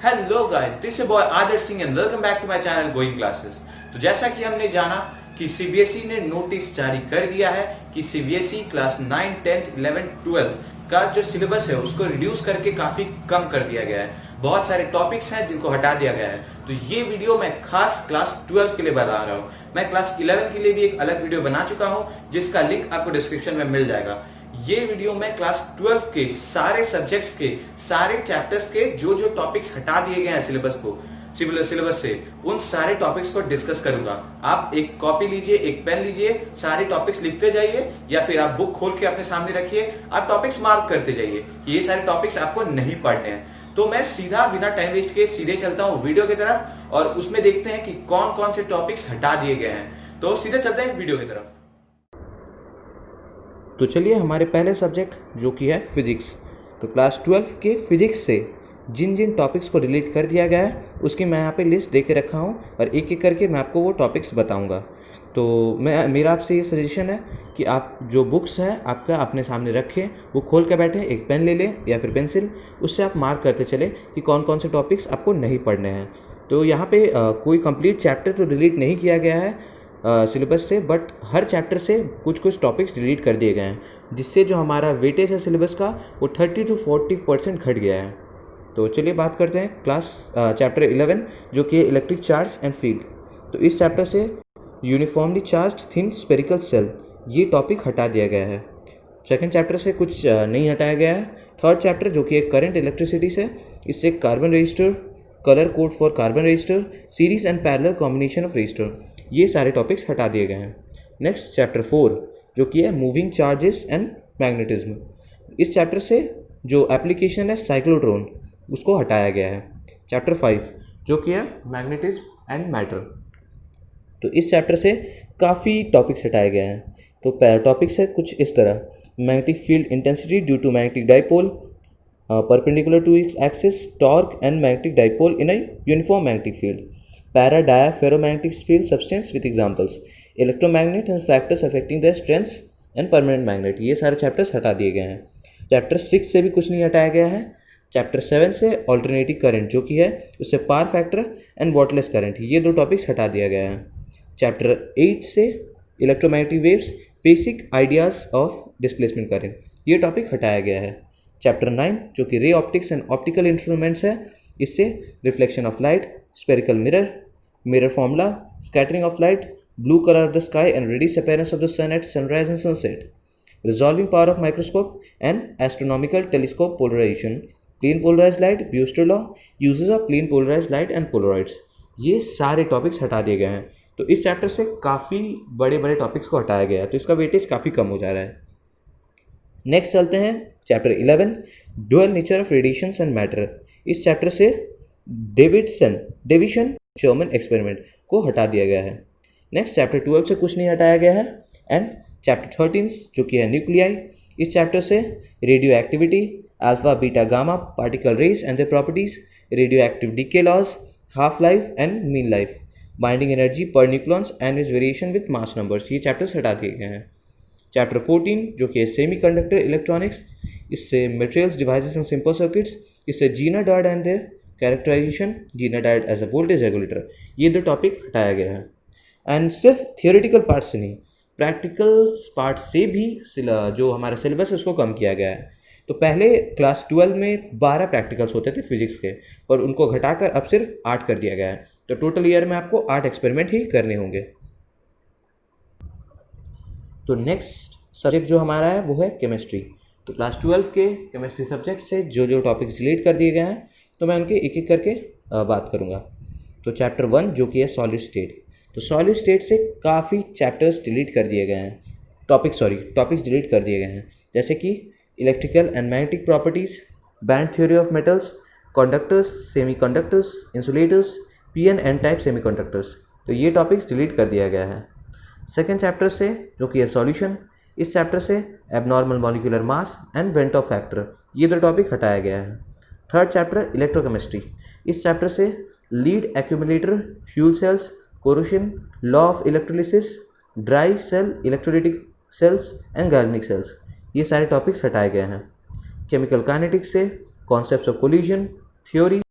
Hello guys, this is boy Adarsh Singh and welcome back to my channel going classes. तो जैसा कि हमने जाना कि सीबीएसई ने नोटिस जारी कर दिया है कि CBSE class 9, 10th, 11th, 12th का जो सिलेबस है उसको रिड्यूस करके काफी कम कर दिया गया है। बहुत सारे टॉपिक्स हैं जिनको हटा दिया गया है। तो ये वीडियो मैं खास क्लास 12 के लिए बता रहा हूँ। मैं क्लास 11 के लिए भी एक अलग वीडियो बना चुका हूँ जिसका लिंक आपको डिस्क्रिप्शन में मिल जाएगा। ये वीडियो में क्लास 12 के सारे सब्जेक्ट्स के सारे चैप्टर्स के जो जो टॉपिक्स हटा दिए गए हैं सिलेबस से उन सारे टॉपिक्स को डिस्कस करूंगा। आप एक कॉपी लीजिए, एक पेन लीजिए, सारे टॉपिक्स लिखते जाइए या फिर आप बुक खोल के अपने सामने रखिए। आप टॉपिक्स मार्क करते जाइए कि ये सारे टॉपिक्स आपको नहीं पढ़ने हैं। तो मैं सीधा बिना टाइम वेस्ट के सीधे चलता हूं वीडियो की तरफ और उसमें देखते हैं कि कौन कौन से टॉपिक्स हटा दिए गए हैं। तो सीधे चलते हैं वीडियो की तरफ। तो चलिए हमारे पहले सब्जेक्ट जो कि है फिजिक्स। तो क्लास 12 के फिजिक्स से जिन जिन टॉपिक्स को डिलीट कर दिया गया है उसकी मैं यहाँ पे लिस्ट दे के रखा हूँ और एक एक करके मैं आपको वो टॉपिक्स बताऊँगा। तो मेरा आपसे ये सजेशन है कि आप जो बुक्स हैं आपका अपने सामने रखें, वो खोल के बैठें, एक पेन ले लें या फिर पेंसिल, उससे आप मार्क करते चलें कि कौन कौन से टॉपिक्स आपको नहीं पढ़ने हैं। तो यहाँ पे कोई कंप्लीट चैप्टर तो डिलीट नहीं किया गया है सिलेबस से, बट हर चैप्टर से कुछ कुछ टॉपिक्स डिलीट कर दिए गए हैं, जिससे जो हमारा वेटेज है सिलेबस का वो 30 to 40% घट गया है। तो चलिए बात करते हैं चैप्टर 11 जो कि इलेक्ट्रिक चार्ज एंड फील्ड। तो इस चैप्टर से uniformly charge thin spherical shell ये टॉपिक हटा दिया गया है। सेकेंड चैप्टर से कुछ नहीं हटाया गया है। थर्ड चैप्टर जो कि एक करंट इलेक्ट्रिसिटी से, इससे carbon register, colour code for carbon register, series and parallel combination of register, ये सारे टॉपिक्स हटा दिए गए हैं। नेक्स्ट चैप्टर 4 जो कि है मूविंग चार्जेस एंड मैग्नेटिज्म। इस चैप्टर से जो एप्लीकेशन है साइक्लोट्रॉन उसको हटाया गया है। चैप्टर 5 जो कि है मैग्नेटिज्म एंड मैटर। तो इस चैप्टर से काफ़ी टॉपिक्स हटाए गए हैं। तो टॉपिक्स है कुछ इस तरह: magnetic field intensity due to magnetic dipole, perpendicular to its axis, torque and magnetic dipole in a uniform magnetic field, para dia ferromagnetic field substance with examples, electromagnet and factors affecting their strengths and permanent magnet। ये सारे chapters हटा दिए गए हैं। Chapter 6 से भी कुछ नहीं हटाया गया है। चैप्टर 7 से ऑल्टरनेटिव करंट जो कि है उससे power factor and wattless current, ये दो टॉपिक्स हटा दिया गया है। चैप्टर 8 से electromagnetic waves, basic ideas of displacement current, ये टॉपिक हटाया गया है। चैप्टर 9 जो कि ray optics and optical instruments है, इससे reflection of light, spherical mirror, mirror formula, scattering of light, blue colour of the sky and radius appearance of the sun at sunrise and sunset, resolving power of microscope and astronomical telescope polarisation, plane polarise light, Brewster law, uses of plane polarise light and polaroids, ये सारे topics हटा दिए गए हैं। तो इस chapter से काफ़ी बड़े बड़े टॉपिक्स को हटाया गया है, तो इसका वेटेज काफ़ी कम हो जा रहा है। नेक्स्ट चलते हैं chapter 11 dual nature of radiations and matter. इस चैप्टर से डेविशन शर्मन एक्सपेरिमेंट को हटा दिया गया है। नेक्स्ट चैप्टर 12 से कुछ नहीं हटाया गया है। एंड चैप्टर 13 जो कि है न्यूक्लियाई, इस चैप्टर से radioactivity, alpha beta gamma particle rays and their properties, radioactive decay laws, half life and mean life, binding energy per nucleons and is variation with mass numbers, ये chapters हटा दिए गए हैं। Chapter 14 जो कि है semiconductor electronics, इससे materials devices and simple circuits, इससे zener diode and their characterisation, zener diode as a voltage regulator, ये दो टॉपिक हटाया गया है। एंड सिर्फ थियोरेटिकल पार्ट से नहीं, प्रैक्टिकल पार्ट से भी जो हमारा सिलेबस है उसको कम किया गया है। तो पहले क्लास 12 में 12 प्रैक्टिकल्स होते थे फिजिक्स के, और उनको घटाकर अब सिर्फ 8 कर दिया गया है। तो टोटल ईयर में आपको 8 एक्सपेरिमेंट ही करने होंगे। तो नेक्स्ट सब्जेक्ट जो हमारा है वो है केमिस्ट्री। तो क्लास 12 के केमिस्ट्री सब्जेक्ट से जो जो टॉपिक्स डिलीट कर दिए गए हैं तो मैं उनके एक एक करके बात करूँगा। तो चैप्टर 1 जो कि है सॉलिड स्टेट। तो सॉलिड स्टेट से काफ़ी चैप्टर्स डिलीट कर दिए गए हैं, टॉपिक्स डिलीट कर दिए गए हैं, जैसे कि electrical and magnetic properties, band theory of metals, conductors, semiconductors, insulators, p and n type semiconductors, तो ये टॉपिक्स डिलीट कर दिया गया है। सेकेंड चैप्टर से जो कि है सॉल्यूशन, इस चैप्टर से abnormal molecular mass and van't Hoff factor, ये दो टॉपिक हटाया गया है। थर्ड चैप्टर इलेक्ट्रोकेमिस्ट्री, इस चैप्टर से lead accumulator, fuel cells, corrosion, law of electrolysis, dry cell electrolytic cells and galvanic cells, ये सारे टॉपिक्स हटाए गए हैं। केमिकल काइनेटिक्स से concepts of collision theory,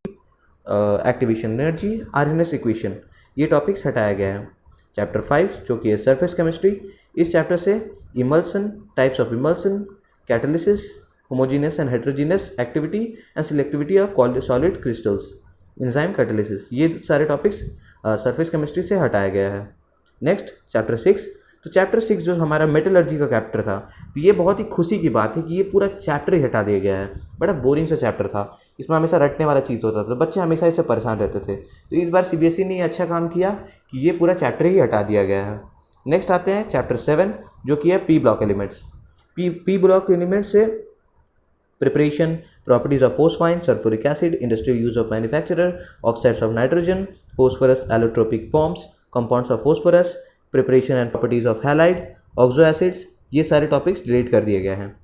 activation energy, Arrhenius equation, ये टॉपिक्स हटाया गया है। चैप्टर 5 जो कि है सरफेस केमिस्ट्री, इस चैप्टर से emulsion, types of emulsion, catalysis, homogeneous and heterogeneous activity and selectivity of solid crystals, enzyme catalysis, ये सारे टॉपिक्स सरफेस केमिस्ट्री से हटाया गया है। नेक्स्ट चैप्टर 6, तो चैप्टर 6 जो हमारा मेटलर्जी का चैप्टर था, तो ये बहुत ही खुशी की बात है कि ये पूरा चैप्टर ही हटा दिया गया है। बड़ा बोरिंग सा चैप्टर था, इसमें हमेशा रटने वाला चीज़ होता था, तो बच्चे हमेशा इससे परेशान रहते थे। तो इस बार सीबीएसई ने अच्छा काम किया कि ये पूरा चैप्टर ही हटा दिया गया है। नेक्स्ट आते हैं चैप्टर 7 जो कि है P block elements. P block elements से preparation, properties of phosphine, sulfuric acid, industrial use of manufacturer, oxides of nitrogen, phosphorus allotropic forms, compounds of phosphorus, preparation and properties of halide, oxo acids, ये सारे topics delete कर दिए गए हैं।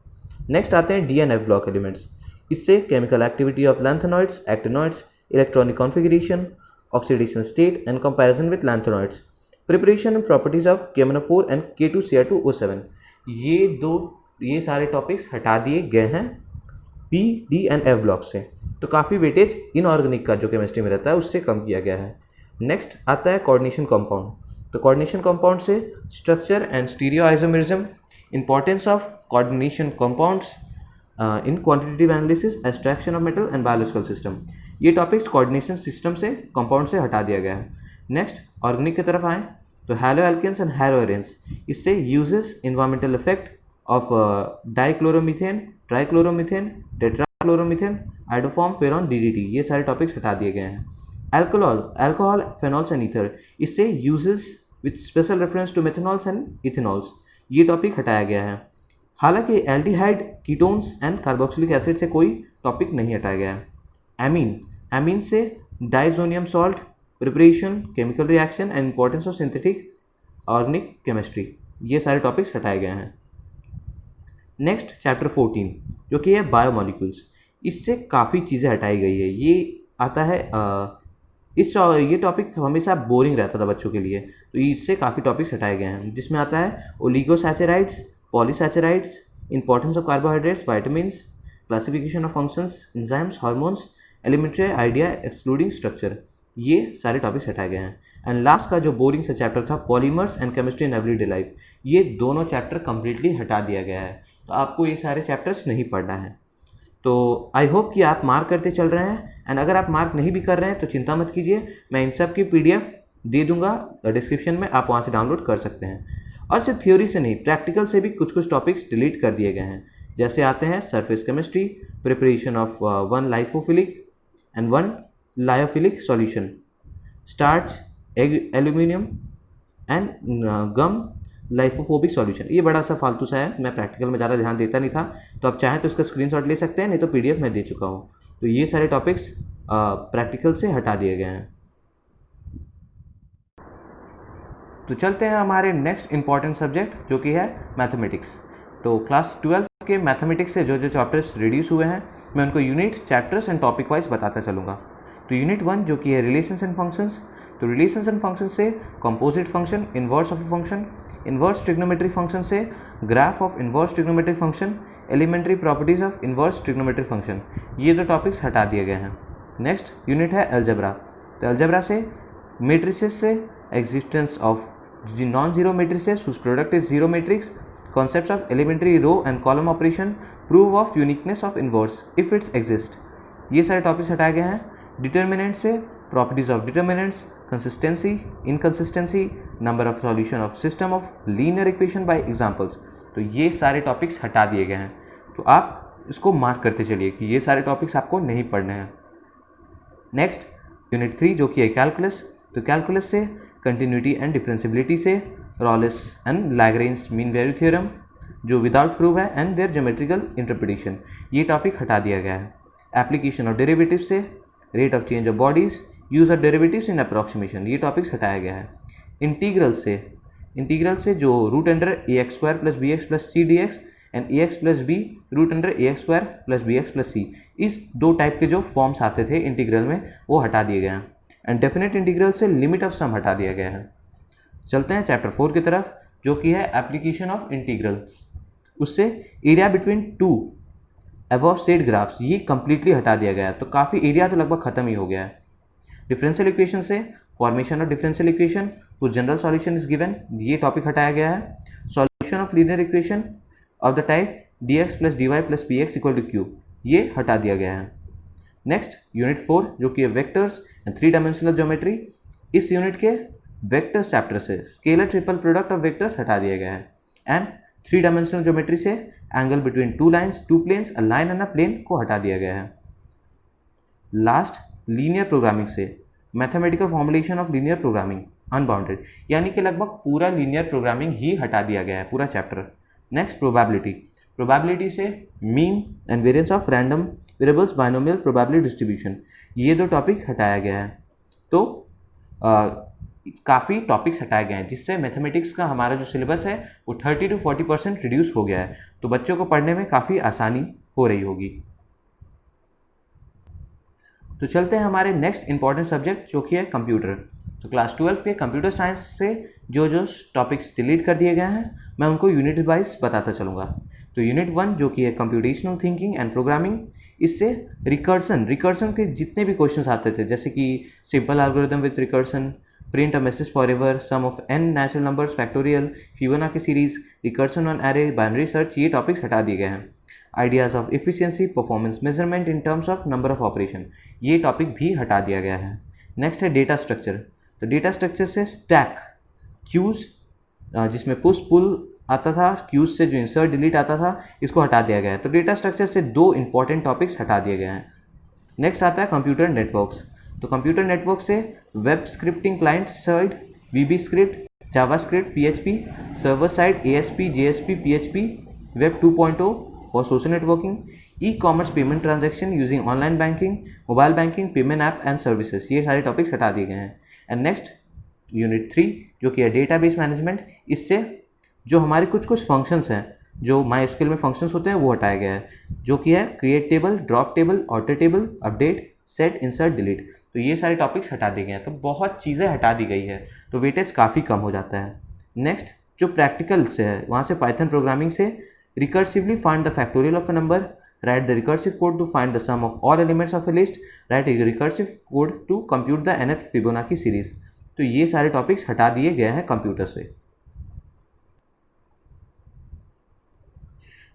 Next आते हैं DNF block elements. इससे chemical activity of lanthanoids, actinoids, electronic configuration, oxidation state and comparison with lanthanoids, preparation and properties of KMnO4 and K2Cr2O7, ये सारे टॉपिक्स हटा दिए गए हैं P, D and F block से। तो काफ़ी वेटेज इनऑर्गेनिक का जो केमिस्ट्री में रहता है उससे कम किया गया है। नेक्स्ट आता है कोऑर्डिनेशन कंपाउंड। तो कोऑर्डिनेशन कंपाउंड से structure and stereo isomerism, importance of coordination compounds in quantitative analysis, extraction of metal and biological system, ये टॉपिक्स कोऑर्डिनेशन सिस्टम से कंपाउंड से हटा दिया गया है। नेक्स्ट ऑर्गेनिक की तरफ आएँ तो haloalkanes and haloarenes, इससे uses, environmental effect of dichloromethane, trichloromethane, tetrachloromethane, iodoform, freon, DDT, ये सारे टॉपिक्स हटा दिए गए हैं। अल्कोहल, फेनॉल्स एंड ईथर, इससे uses with special reference to methanols and ethanols, ये टॉपिक हटाया गया है। हालांकि aldehyde, ketones and carboxylic acid से कोई टॉपिक नहीं हटाया गया है। एमीन से diazonium salt, preparation, chemical reaction and importance of synthetic organic chemistry, ये सारे टॉपिक्स हटाए गए हैं। नेक्स्ट चैप्टर 14 जो कि है बायोमोलिक्यूल्स, इससे काफ़ी चीज़ें हटाई गई है। ये आता है ये टॉपिक हमेशा बोरिंग रहता था बच्चों के लिए, तो इससे काफ़ी टॉपिक्स हटाए गए हैं, जिसमें आता है oligosaccharides, polysaccharides, importance of carbohydrates, vitamins, classification of functions, enzymes, hormones, elementary idea excluding structure, ये सारे टॉपिक्स हटाए गए हैं। एंड लास्ट का जो बोरिंग सा चैप्टर था polymers and chemistry in everyday life, ये दोनों चैप्टर कंप्लीटली हटा दिया गया है। तो आपको ये सारे चैप्टर्स नहीं पढ़ना है। तो आई होप कि आप मार्क करते चल रहे हैं। एंड अगर आप मार्क नहीं भी कर रहे हैं तो चिंता मत कीजिए, मैं इन सब की PDF दे दूंगा डिस्क्रिप्शन में, आप वहाँ से डाउनलोड कर सकते हैं। और सिर्फ थ्योरी से नहीं, प्रैक्टिकल से भी कुछ टॉपिक्स डिलीट कर दिए गए हैं। जैसे आते हैं surface chemistry, preparation of 1 lyophilic and 1 lyophilic solution, starch, aluminium and gum lyophobic solution, ये बड़ा सा फालतू सा है, मैं प्रैक्टिकल में ज़्यादा ध्यान देता नहीं था, तो आप चाहें तो इसका स्क्रीनशॉट ले सकते हैं, नहीं तो PDF मैं दे चुका हूँ। तो ये सारे टॉपिक्स प्रैक्टिकल से हटा दिए गए हैं। तो चलते हैं हमारे नेक्स्ट इंपॉर्टेंट सब्जेक्ट जो कि है मैथमेटिक्स। तो क्लास 12 के मैथमेटिक्स से जो चैप्टर्स रिड्यूस हुए हैं, मैं उनको units, chapters and topic wise बताता चलूँगा। तो यूनिट 1 जो कि है रिलेशंस एंड फंक्शंस, तो रिलेशंस एंड फंक्शन से composite function, inverse of a function, inverse trigonometry function से graph of inverse trigonometry function, elementary properties of inverse trigonometry function, ये दो टॉपिक्स हटा दिए गए हैं। नेक्स्ट यूनिट है अलजेब्रा। तो अलजेब्रा से मेट्रिसेस से existence of non zero matrices whose product is zero matrix, concepts of elementary row and column operation, prove of uniqueness of inverse if it's exist, ये सारे टॉपिक्स हटाए गए हैं। Determinant से properties of determinants, consistency, inconsistency, number of solution of system of linear equation by examples, तो ये सारे topics हटा दिए गए हैं। तो आप इसको मार्क करते चलिए कि ये सारे टॉपिक्स आपको नहीं पढ़ने हैं। नेक्स्ट यूनिट 3 जो कि है कैलकुलस। तो कैलकुलस से कंटिन्यूटी एंड डिफरेंशियबिलिटी से Rolle's and Lagrange mean value theorem जो विदाउट प्रूफ है एंड देयर ज्योमेट्रिकल इंटरप्रिटेशन, ये टॉपिक हटा दिया गया है। एप्लीकेशन ऑफ डेरिवेटिव से rate of change of bodies, use of derivatives in approximation, ये टॉपिक्स हटाया गया है। इंटीग्रल से जो root under ax² + bx + c dx and ax + b root under ax² + bx + c, इस दो टाइप के जो फॉर्म्स आते थे इंटीग्रल में वो हटा दिए गए हैं। एंड डेफिनेट इंटीग्रल से लिमिट ऑफ सम हटा दिया गया है। चलते हैं चैप्टर 4 की तरफ जो कि है एप्लीकेशन ऑफ इंटीग्रल्स। उससे area between 2 above said graphs, ये कंप्लीटली हटा दिया गया है। तो काफ़ी एरिया तो लगभग ख़त्म ही हो गया है। डिफरेंशियल इक्वेशन से फॉर्मेशन ऑफ डिफरेंशियल इक्वेशन, कुछ जनरल सॉल्यूशन इज गिवन, ये टॉपिक हटाया गया है। Solution of linear equation of the type dx plus dy plus px equal to q, ये हटा दिया गया है। नेक्स्ट यूनिट 4 जो कि है वेक्टर्स एंड 3 डायमेंशनल ज्योमेट्री, इस यूनिट के वेक्टर चैप्टर से scalar triple product of vectors हटा दिया गया है एंड 3 डायमेंशनल ज्योमेट्री से angle between two lines, two planes, a line and a plane को हटा दिया गया है। लास्ट लीनियर प्रोग्रामिंग से mathematical formulation of linear programming unbounded, यानी कि लगभग पूरा लीनियर प्रोग्रामिंग ही हटा दिया गया है, पूरा चैप्टर। नेक्स्ट प्रोबेबिलिटी से mean and variance of random variables, binomial probability distribution, ये 2 टॉपिक हटाया गया है। तो काफ़ी टॉपिक्स हटाए गए हैं जिससे मैथमेटिक्स का हमारा जो सिलेबस है वो 30 to 40% रिड्यूस हो गया है, तो बच्चों को पढ़ने में काफ़ी आसानी हो रही होगी। तो चलते हैं हमारे नेक्स्ट इंपॉर्टेंट सब्जेक्ट जो कि है कंप्यूटर। तो क्लास 12 के कंप्यूटर साइंस से जो टॉपिक्स डिलीट कर दिए गए हैं मैं उनको यूनिट वाइज बताता चलूँगा। तो यूनिट 1 जो कि है कंप्यूटेशनल थिंकिंग एंड प्रोग्रामिंग, इससे रिकर्सन के जितने भी क्वेश्चंस आते थे, जैसे कि simple algorithm with recursion, print a message forever, sum of n natural numbers factorial, Fibonacci series, recursion on array, binary search, ये टॉपिक्स हटा दिए गए हैं। Ideas of efficiency, performance measurement in terms of number of operation, ये topic भी हटा दिया गया है। नेक्स्ट है डेटा स्ट्रक्चर। तो डेटा स्ट्रक्चर से स्टैक, क्यूज जिसमें पुश पुल आता था, क्यूज से जो इंसर्ट डिलीट आता था, इसको हटा दिया गया है। तो डेटा स्ट्रक्चर से 2 इंपॉर्टेंट टॉपिक्स हटा दिए गए हैं। नेक्स्ट आता है कंप्यूटर नेटवर्क्स। तो कंप्यूटर नेटवर्क से web scripting client side, VB script, JavaScript, PHP, server side, ASP, JSP, PHP, web 2.0 for social networking, e commerce payment transaction using online banking, mobile banking, payment app and services, ये सारे topics हटा दिए गए हैं। And next unit 3 जो कि है database management, इससे जो हमारे कुछ फंक्शंस हैं जो MySQL में फंक्शंस होते हैं वो हटाया गया है, जो कि है create table, drop table, alter table, update, set, insert, delete, तो ये सारे टॉपिक्स हटा दिए गए हैं। तो बहुत चीज़ें हटा दी गई है, तो वेटेज काफ़ी कम हो जाता है। नेक्स्ट जो प्रैक्टिकल से है वहाँ से पाइथन प्रोग्रामिंग से recursively find the factorial of a number, write the recursive code to find the sum of all elements of a list, write a recursive code to compute the nth Fibonacci series, तो ये सारे topics हटा दिए गए हैं computer से।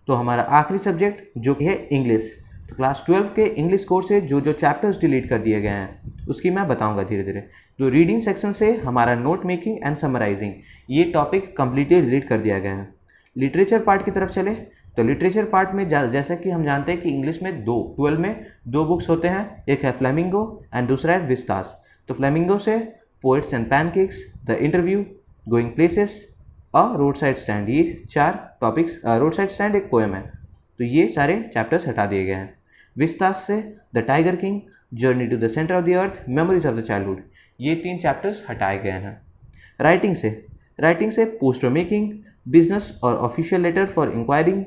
तो हमारा आखिरी सब्जेक्ट जो कि है इंग्लिश। तो क्लास 12 के इंग्लिश कोर्स से जो चैप्टर्स डिलीट कर दिए गए हैं उसकी मैं बताऊंगा धीरे धीरे। तो रीडिंग सेक्शन से हमारा नोट मेकिंग एंड समराइजिंग, ये टॉपिक कम्प्लीटली डिलीट कर दिया गया है। लिटरेचर पार्ट की तरफ चले तो लिटरेचर पार्ट में जैसा कि हम जानते हैं कि इंग्लिश में 12 में 2 बुक्स होते हैं, एक है फ्लेमिंगो एंड दूसरा है विस्तास। तो फ्लेमिंगो से poets and pancakes, the interview, going places, road side stand, ये 4 टॉपिक्स, रोड साइड स्टैंड एक पोएम है, तो ये सारे चैप्टर्स हटा दिए गए हैं। विस्तास से the tiger king, journey to the centre of the earth, memories of the childhood, ये 3 चैप्टर्स हटाए गए हैं। राइटिंग से पोस्टर मेकिंग, बिजनेस और official letter for enquiring,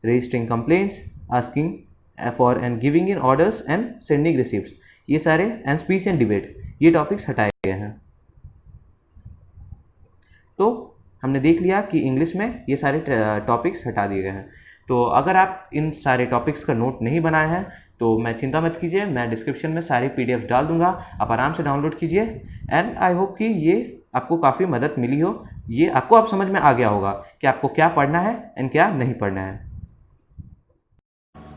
registering complaints, asking for and giving in orders and sending receipts, ये सारे, and speech and debate, ये topics हटाए गए हैं। तो हमने देख लिया कि इंग्लिश में ये सारे टॉपिक्स हटा दिए गए हैं। तो अगर आप इन सारे टॉपिक्स का नोट नहीं बनाए हैं तो मैं चिंता मत कीजिए, मैं डिस्क्रिप्शन में सारी PDF डाल दूंगा, आप आराम से डाउनलोड कीजिए। एंड आई होप कि ये आपको काफ़ी मदद मिली हो, ये आपको अब समझ में आ गया होगा कि आपको क्या पढ़ना है एंड क्या नहीं पढ़ना है।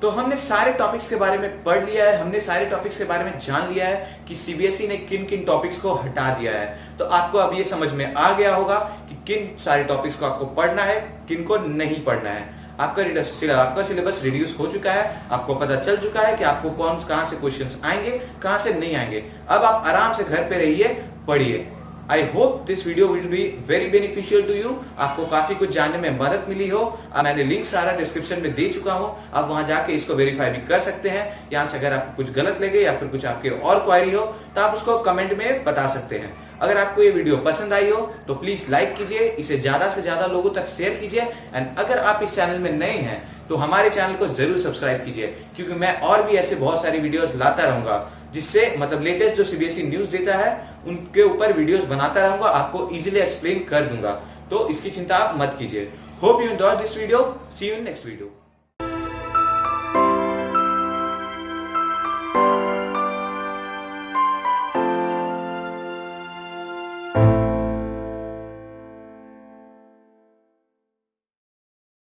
तो हमने सारे टॉपिक्स के बारे में पढ़ लिया है, हमने सारे टॉपिक्स के बारे में जान लिया है कि CBSE ने किन किन टॉपिक्स को हटा दिया है। तो आपको अब ये समझ में आ गया होगा कि किन सारे टॉपिक्स को आपको पढ़ना है, किन को नहीं पढ़ना है। आपका सिलेबस रिड्यूस हो चुका है, आपको पता चल चुका है कि आपको कहां से क्वेश्चंस आएंगे, कहां से नहीं आएंगे। अब आप आराम से घर पे रहिए, पढ़िए। I hope this video will be very beneficial to you. आपको काफी कुछ जानने में मदद मिली हो। मैंने लिंक सारा डिस्क्रिप्शन में दे चुका हूं, आप वहां जाके इसको वेरीफाई भी कर सकते हैं। यहां से अगर आपको कुछ गलत लगे या फिर कुछ आपके और क्वेरी हो तो आप उसको कमेंट में बता सकते हैं। अगर आपको ये वीडियो पसंद आई हो तो प्लीज लाइक कीजिए, इसे ज्यादा से ज्यादा लोगों तक शेयर कीजिए। एंड अगर आप इस चैनल में नए हैं तो हमारे चैनल को जरूर सब्सक्राइब कीजिए, क्योंकि मैं और भी ऐसे बहुत सारी वीडियोस लाता रहूंगा, जिससे मतलब लेटेस्ट जो CBSE न्यूज देता है उनके ऊपर वीडियोस बनाता रहूंगा, आपको इजीली एक्सप्लेन कर दूंगा। तो इसकी चिंता आप मत कीजिए। Hope you enjoy this video, see you in next video.